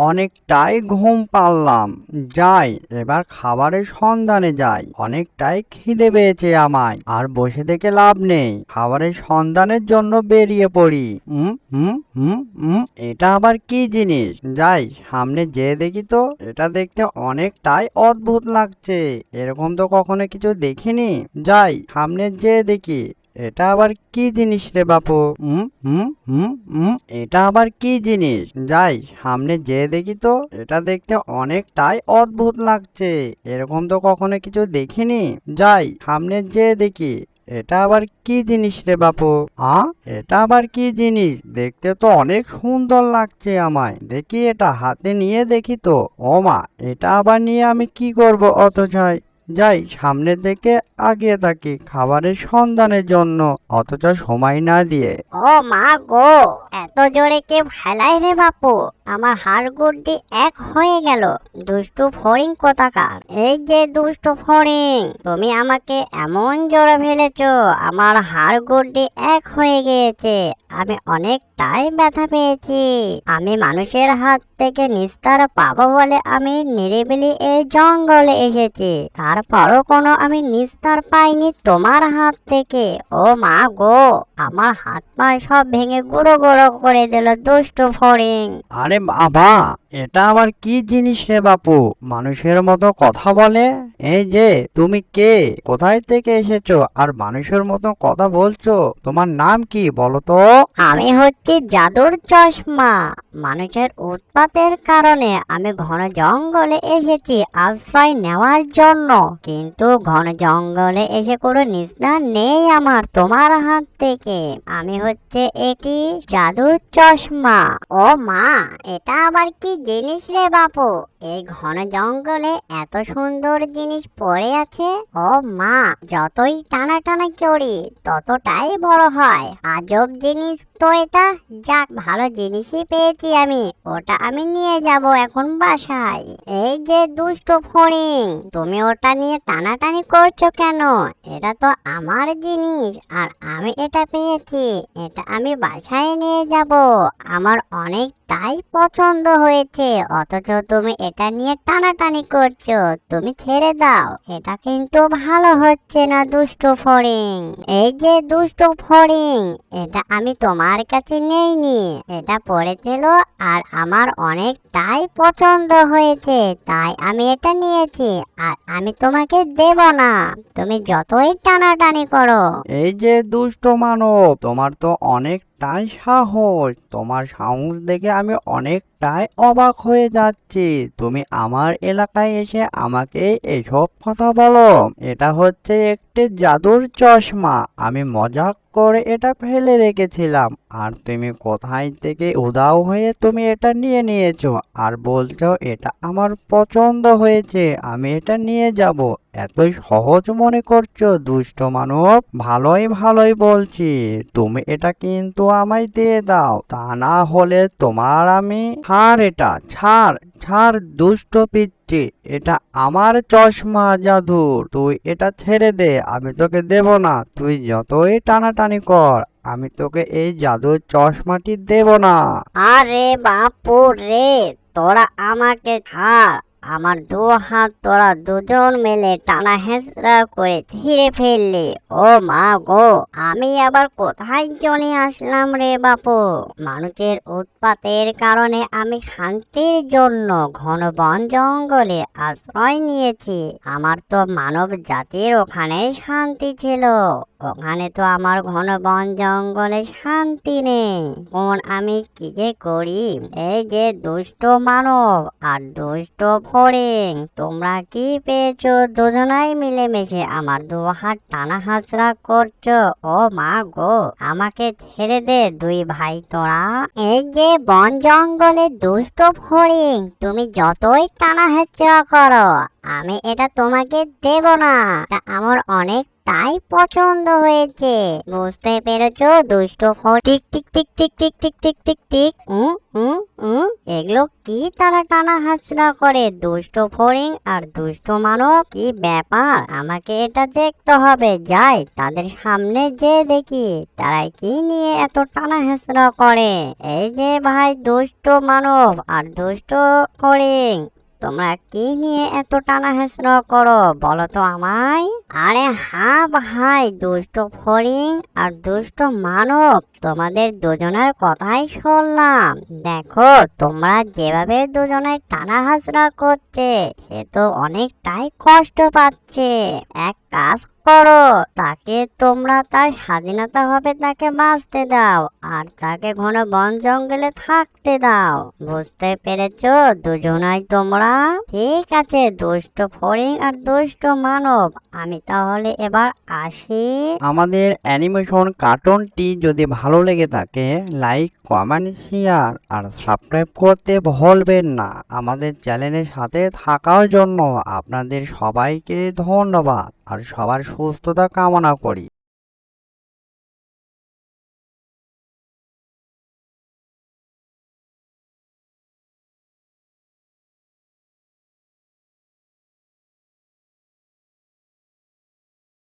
অনেকটাই ঘুম পারলাম। যাই, এবার খাবারের সন্ধানে যাই। অনেকটাই খিদে পেয়েছে আমায়, আর বসে থেকে লাভ নেই। খাবারের সন্ধানের জন্য বেরিয়ে পড়ি। হুম হুম হুম হুম এটা আবার কি জিনিস? যাই, সামনে যেয়ে দেখি তো। এটা দেখতে অনেকটাই অদ্ভুত লাগছে। এরকম তো কখনো কিছু দেখিনি। যাই, সামনে যেয়ে দেখি। এটা আবার কি জিনিস রে বাপু? হুম হুম হুম হুম এটা আবার কি জিনিস? যাই, সামনে যেয়ে দেখি তো। এটা দেখতে অনেকটাই অদ্ভুত লাগছে। এরকম তো কখনো কিছু দেখিনি। যাই, সামনে যেয়ে দেখি। এটা আবার কি জিনিস রে বাপু? এটা আবার কি জিনিস? দেখতে তো অনেক সুন্দর লাগছে আমায়। দেখি, এটা হাতে নিয়ে দেখি তো। ও মা, এটা আবার নিয়ে আমি কি করব অথচ? যাই, সামনের দিকে আগিয়ে থাকি খাবারের সন্ধানের জন্য, অথচ সময় না দিয়ে। ও মা গো, এত জোরে কে ফেলাই রে বাপু, আমার হাড় গুড্ডি এক হয়ে গেল। দুষ্টু ফড়িং কোথাকার! এই যে দুষ্টু ফড়িং, তুমি আমাকে এমন জোরে ফেলেছো, আমার হাড় গুড্ডি এক হয়ে গিয়েছে। আমি অনেকটাই ব্যথা পেয়েছি। আমি মানুষের হাত থেকে নিস্তার পাবো বলে আমি নিরিবিলি এই জঙ্গলে এসেছি, তারপরও কোনো আমি নিস্তার পাইনি তোমার হাত থেকে। ও মা গো, আমার হাত পা সব ভেঙে গুঁড়ো গুঁড়ো করে দিল দুষ্টু ফড়িং। আরে বাবা, এটা আবার কি জিনিস রে বাপু? মানুষের মতো কথা বলে। এই যে, তুমি কে? কোথায় থেকে এসেছো আর মানুষের মতো কথা বলছো? তোমার নাম কি বলো তো? আমি হচ্ছি জাদুর চশমা। মানুষের উৎপাতের কারণে আমি ঘন জঙ্গলে এসেছি আশ্রয় নেওয়ার জন্য, কিন্তু ঘন জঙ্গলে এসে কোনো নিস্তার নেই আমার তোমার হাত থেকে। আমি হচ্ছে একটি জাদুর চশমা। ও মা, এটা আবার কি জিনিস রে বাপু? এই ঘন জঙ্গলে এত সুন্দর জিনিস পড়ে আছে। ও মা, যতই টানা টানা করি ততটাই বড় হয়। আজব জিনিস তো এটা। যাক, ভালো জিনিসই পেয়েছি আমি, ওটা আমি নিয়ে যাব এখন বাসায়। এই যে দুষ্ট ফড়িং, তুমি ওটা নিয়ে টানাটানি করছো কেন? এটা তো আমার জিনিস, আর আমি এটা পেয়েছি। এটা আমি বাসায় নিয়ে যাব। আমার অনেকটাই পছন্দ হয়েছে, অথচ তুমি এটা নিয়ে টানাটানি করছো। তুমি ছেড়ে দাও, এটা কিন্তু ভালো হচ্ছে না দুষ্ট ফড়িং। এই যে দুষ্ট ফড়িং, এটা আমি তোমার কাছে নেইনি, এটা পড়েছিল আর আমার অনেকটাই পছন্দ হয়েছে, তাই আমি এটা নিয়েছি। আর আমি তোমাকে দেব না, তুমি যতই টানাটানি করো। এই যে দুষ্ট মানব, তোমার তো অনেকটাই সাহস। তোমার সাহস দেখে আমি অনেকটাই অবাক হয়ে যাচ্ছি। তুমি আমার এলাকায় এসে আমাকে এসব কথা বলো? এটা হচ্ছে একটি জাদুর চশমা। আমি মজা করে এটা ফেলে রেখেছিলাম, আর তুমি কোথায় থেকে উধাও হয়ে তুমি এটা নিয়ে নিয়েছো, আর বলছো এটা আমার পছন্দ হয়েছে, আমি এটা নিয়ে যাব। এতই সহজ মনে করছো দুষ্ট মানব? ভালোই ভালোই বলছি, তুমি এটা কিন্তু আমায় দিয়ে দাও, তা না হলে তোমার আমি ছাড়। এটা ছাড়, ছাড় দুষ্ট পিচ্চি। এটা আমার চশমা জাদুর, তুই এটা ছেড়ে দে। আমি তোকে দেব না। তুই যতই টানাটানি কর, আমি তোকে এই জাদুর চশমাটি দেব না। আরে বাপু রে, তোরা আমাকে ছাড়। আমার দু হাত তোরা দুজন মিলে টানা হেঁচড়া করে ছিঁড়ে ফেললি। ও মা গো, আমি আবার কোথায় চলে আসলাম রে বাপু? মানুষের উৎপাতের কারণে আমি শান্তির জন্য ঘন বন জঙ্গলে আশ্রয় নিয়েছি। আমার তো মানব জাতির ওখানে শান্তি ছিল, ওখানে তো আমার ঘন বন জঙ্গলে শান্তি নেই। কোন আমি কি যে করি? এই যে দুষ্ট মানব আর দুষ্ট ফড়িং, তোমরা কি পেয়েছো? দুজনাই মিলেমিশে আমার দু হাত টানা হাঁচড়া করছো। ও মা গো, আমাকে ছেড়ে দে দুই ভাই তোরা। এই যে বন জঙ্গলে দুষ্ট ফড়িং, তুমি যতই টানা হেঁচড়া করো, আমি এটা তোমাকে দেব না। এটা আমার অনেক টাই পছন্দ হয়েছে। বুঝতে পেরেছো দুষ্ট tick tick tick tick tick tick tick tick tick এগুলো কি তারা টানা হাঁচড়া করে? দুষ্ট ফড়িং আর দুষ্ট মানব, কি ব্যাপার? আমাকে এটা দেখতে হবে। যাই তাদের সামনে যে দেখি তারা কি নিয়ে এত টানা হেঁচড়া করে। এই যে ভাই দুষ্ট মানব আর দুষ্ট ফড়িং, তোমরা কি নিয়ে এত টানা হেঁচড়া করো বলো তো আমায়? আরে হ্যাঁ ভাই, দুষ্ট ফড়িং আর দুষ্ট মানব, তোমাদের দুজনের কথাই শুনলাম। দেখো তোমরা যেভাবে দুজনে টানা হাঁচড়া করছে, সে তো অনেকটাই কষ্ট পাচ্ছে। এক কাজ করো, তাকে তোমরা তার স্বাধীনতা ভাবে তাকে বাঁচতে দাও আর তাকে ঘন বন জঙ্গলে থাকতে দাও। বুঝতে পেরেছো দুজনাই তোমরা? ঠিক আছে দুষ্ট ফড়িং আর দুষ্ট মানব, আমি তাহলে এবার আসি। আমাদের অ্যানিমেশন কার্টুনটি যদি ভালো লেগে থাকে লাইক কমেন্ট শেয়ার আর সাবস্ক্রাইব করতে ভুলবেন না। আমাদের চ্যানেলের সাথে থাকার জন্য আপনাদের সবাইকে ধন্যবাদ আর সবার সুস্থতা কামনা করি।